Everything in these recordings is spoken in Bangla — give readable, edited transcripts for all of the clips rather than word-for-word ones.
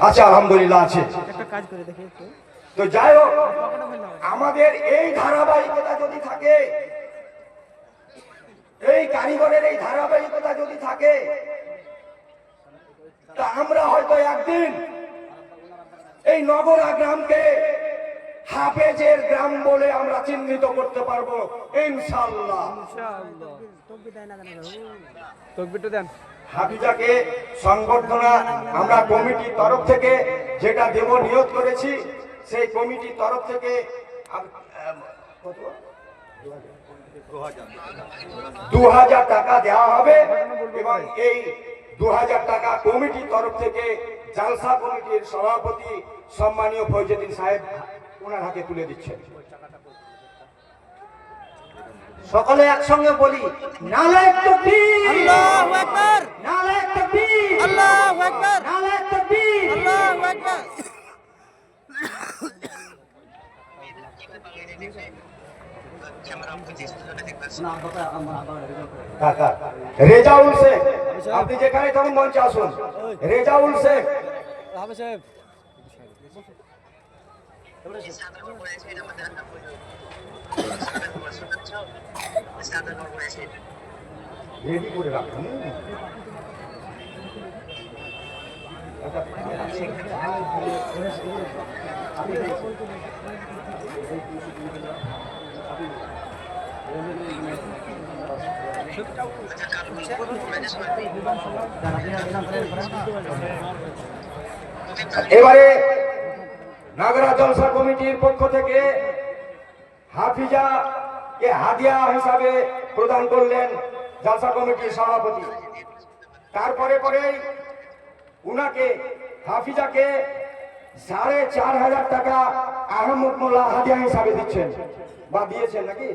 আচ্ছা আলহামদুলিল্লাহ আছে। তো যাই হোক, আমাদের এই ধারাবাহিকতা যদি থাকে, এই কারিগরের এই ধারাবাহিকতা যদি থাকে, তা আমরা হয়তো একদিন এই নগরা গ্রামকে হাফেজের গ্রাম বলে আমরা চিহ্নিত করতে পারবো ইনশাআল্লাহ। হাফিজাকে সংবর্ধনা আমরা কমিটির তরফ থেকে যেটা দেব নিয়োগ করেছি, সেই কমিটির তরফ থেকে 2000 টাকা দেওয়া হবে এবং এই 2000 টাকা কমিটির তরফ থেকে জালসা কমিটির সভাপতি সম্মানীয় ফৈজুদ্দিন সাহেব ওনার হাতে তুলে দিচ্ছেন। সকলে একসঙ্গে বলি নালায়েক তাকবীর, আল্লাহু আকবার, নালায়েক তাকবীর, আল্লাহু আকবার, নালায়েক তাকবীর, আল্লাহু আকবার। রেজাউল শেখ, আপনি যেখানে তখন মঞ্চে আসুন। রেজাউল শেখ রেডি করে রাখুন। এবারে নাগরা জলসা কমিটির পক্ষ থেকে হাফিজাকে হাদিয়া হিসাবে প্রদান করলেন জলসা কমিটির সভাপতি। তারপরে পরেই উনাকে হাফিজাকে 4500 টাকা আহমদ মোল্লা হাদিয়া হিসাবে দিচ্ছেন বা দিয়েছেন নাকি?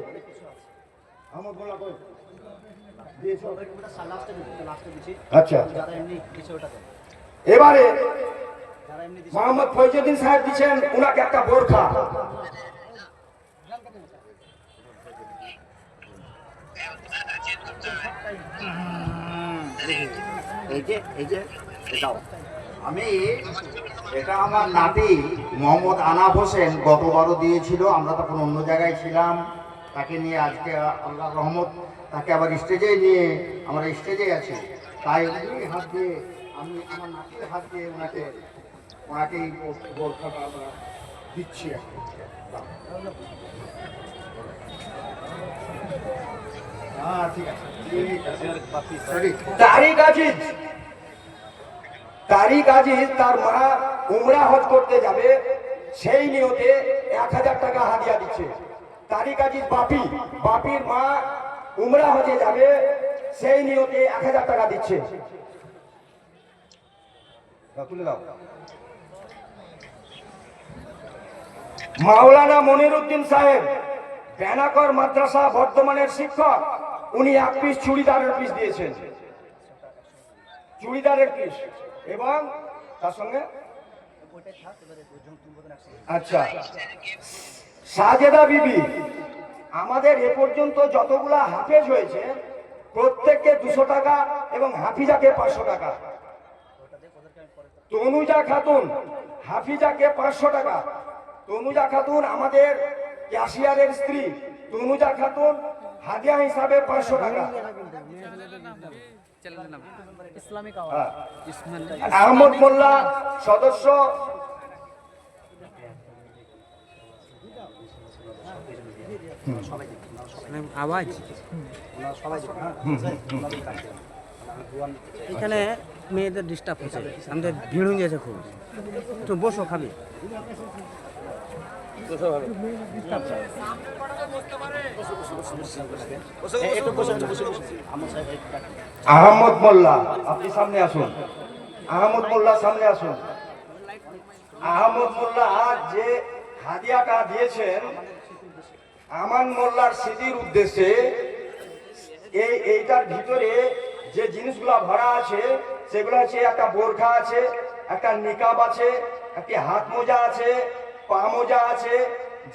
আহমদ মোল্লা কই দিয়েছো? আচ্ছা, এবারে মোহাম্মদ ফৈজুদ্দিন সাহেব দিচ্ছেন উনাকে একটা বোরখা। আমি এটা আমার নাতি মোহাম্মদ আনাফ হোসেন গতবারও দিয়েছিল, আমরা তখন অন্য জায়গায় ছিলাম, তাকে নিয়ে আজকে আল্লাহ রহমত তাকে আবার স্টেজে নিয়ে আমরা স্টেজে আছি, তাই উনি হাত দিয়ে আমি আমার নাতির হাত দিয়ে ওনাকে এই বোরখাটা আমরা দিচ্ছি। ঠিক আছে, তারিক আজিজ তার মা উমরা হজ করতে যাবে, সেই নিয়তে 1000 টাকা হাদিয়া দিচ্ছে। তারিক আজিজ বাপির মা উমরা হজে যাবে, সেই নিয়তে 1000 টাকা দিচ্ছে। মাওলানা মনিরুদ্দিন সাহেব বেনাকর মাদ্রাসা বর্ধমানের শিক্ষক, উনি 1 পিস চুড়িদারের পিস দিয়েছেন, চুড়িদারের পিস এবং তার সঙ্গে আচ্ছা সাজেদা বিবি, আমাদের এ পর্যন্ত যতগুলা হাফেজ হয়েছে প্রত্যেককে 200 টাকা এবং হাফিজাকে 500 টাকা। তনুজা খাতুন হাফিজাকে 500 টাকা। তনুজা খাতুন আমাদের ক্যাশিয়ারের স্ত্রী, তনুজা খাতুন হাদিয়া হিসাবে 500 টাকা। আহমদ মোল্লা সদস্য আওয়াজ এখানে মেয়েদের ডিস্টার্ব হচ্ছে, আমাদের ভিড় হয়ে গেছে খুব। তো বসো, খাবি আহমদ মোল্লা আপনি সামনে আসুন। আহমদ মোল্লা সামনে আসুন। আহমদ মোল্লা যে হাদিয়াটা দিয়েছেন আমান মোল্লার স্মৃতির উদ্দেশ্যে, এইটার ভিতরে যে জিনিসগুলা ভরা আছে সেগুলো হচ্ছে একটা বোরখা আছে, একটা নিকাব আছে, একটি হাত মোজা আছে, পা মোজা আছে,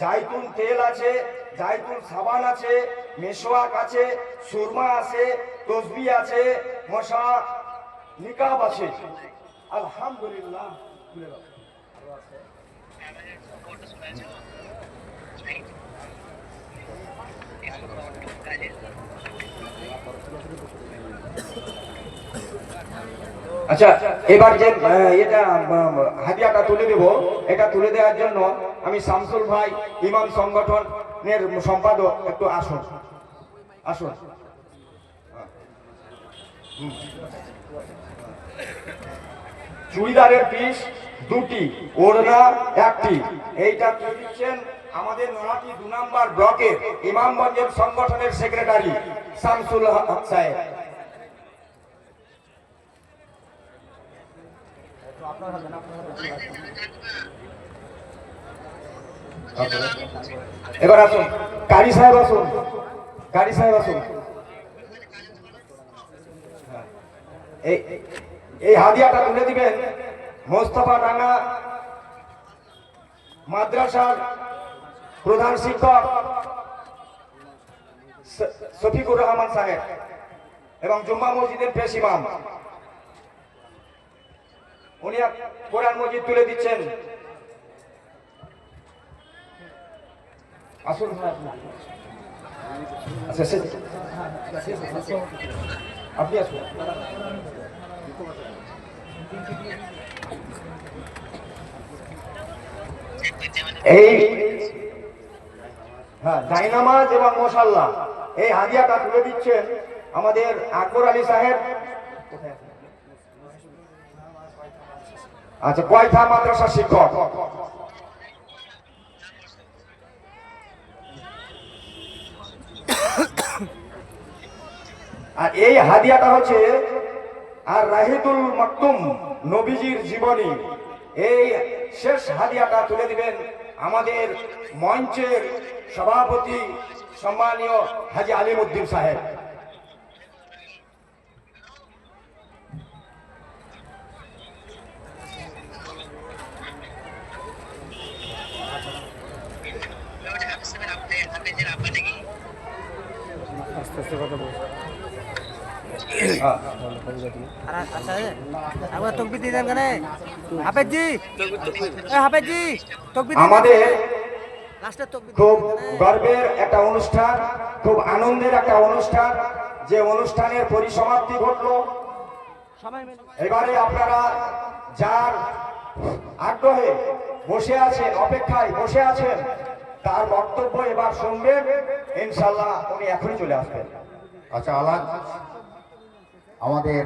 জাইতুন তেল আছে, জাইতুন সাবান আছে, মেশোয়াক আছে, সুরমা আছে, তসবি আছে, মশা নিকাব আছে। আলহামদুলিল্লাহ আচ্ছা, এবার যে এটা হাদিয়াটা তুলে দেব, এটা তুলে দেওয়ার জন্য আমি শামসুল ভাই ইমাম সংগঠনের সম্পাদক একটু আসুন আসুন। চুড়িদারের পিস দুটি, ওড়না একটি, এইটা তুলে দিচ্ছেন আমাদের নয়াটি 2 নম্বর ব্লকের ইমামগঞ্জের সংগঠনের সেক্রেটারি শামসুল হক সাহেব। এবার আসুন কারি সাহেব, আসুন কারি সাহেব আসুন। এই হাদিয়াটা তুলে দিবেন মোস্তফা ডাঙ্গা মাদ্রাসার প্রধান শিক্ষক শফিকুর রহমান সাহেব এবং জুম্মা মসজিদের পেশ ইমাম, উনি কোরআন মজিদ তুলে দিচ্ছেন। আসুন আচ্ছা আপনি আসুন। এই জায়নামাজ এবং মশাল্লা এই হাদিয়াটা তুলে দিচ্ছেন আমাদের আকবর আলী সাহেব, আচ্ছা কয়থা মাদ্রাসা শিক্ষক। আর এই হাদিয়াটা হচ্ছে আর রাহিদুল মাকতুম নবীজির জীবনী, এই শেষ হাদিয়াটা তুলে দিবেন আমাদের মঞ্চের সভাপতি সম্মানীয় হাজী আলিমউদ্দিন সাহেব। আমাদের খুব গর্বের একটা অনুষ্ঠান, খুব আনন্দের একটা অনুষ্ঠান, যে অনুষ্ঠানের পরিসমাপ্তি ঘটলো। এবারে আপনারা যার আগ্রহে বসে আছেন, অপেক্ষায় বসে আছেন, তার বক্তব্য এবার শুনবেন ইনশাল্লাহ। উনি এখনই চলে আসবেন। আচ্ছা, আমাদের